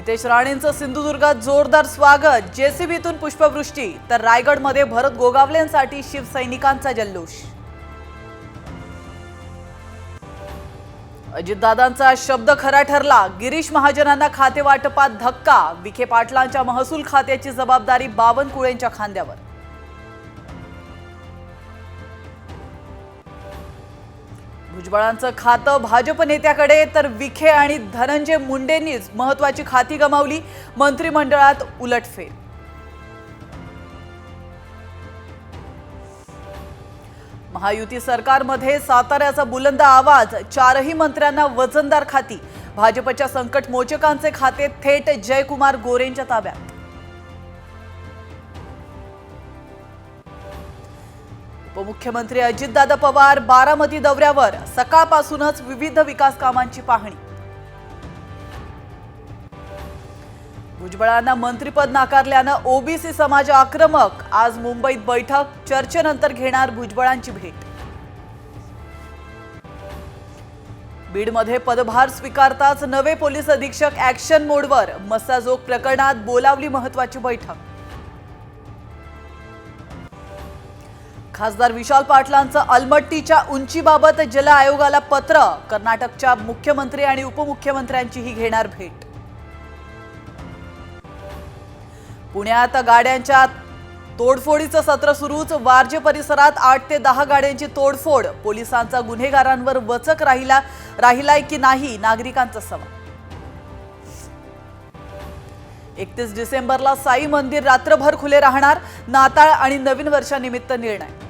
नितेश राणेंचं सिंधुदुर्गात जोरदार स्वागत, जेसीबीतून पुष्पवृष्टी, तर रायगडमध्ये भरत गोगावलेंसाठी शिवसैनिकांचा जल्लोष। अजितदादांचा शब्द खरा ठरला, गिरीश महाजनांना खाते वाटपात धक्का, विखे पाटलांच्या महसूल खात्याची जबाबदारी बावनकुळेंच्या खांद्यावर। भुजबळांचं खातं भाजप नेत्याकडे, तर विखे आणि धनंजय मुंडेंनीच महत्त्वाची खाती गमावली, मंत्रिमंडळात उलटफेर। महायुती सरकारमध्ये साताऱ्याचा बुलंद आवाज, चारही मंत्र्यांना वजनदार खाती, भाजपच्या संकट मोचकांचे खाते थेट जयकुमार गोरेंच्या ताब्यात। उपमुख्यमंत्री अजितदादा पवार बारामती दौऱ्यावर, सकाळपासूनच विविध विकास कामांची पाहणी। भुजबळांना मंत्रिपद नाकारल्यानं ओबीसी समाज आक्रमक, आज मुंबईत बैठक, चर्चेनंतर घेणार भुजबळांची भेट। बीडमध्ये पदभार स्वीकारताच नवे पोलीस अधीक्षक ऍक्शन मोडवर, मस्साजोग प्रकरणात बोलावली महत्त्वाची बैठक। खासदार विशाल पाटलांचं अलमट्टीच्या उंचीबाबत जल आयोगाला पत्र, कर्नाटकच्या मुख्यमंत्री आणि उपमुख्यमंत्र्यांचीही घेणार भेट। पुण्यात गाड्यांच्या तोडफोडीचं सत्र सुरूच, वारजे परिसरात 8 ते 10 गाड्यांची तोडफोड, पोलिसांचा गुन्हेगारांवर वचक राहिलाय की नाही नागरिकांचा सवाल। 31 डिसेंबरला साई मंदिर रात्रभर खुले राहणार, नाताळ आणि नवीन वर्षानिमित्त निर्णय।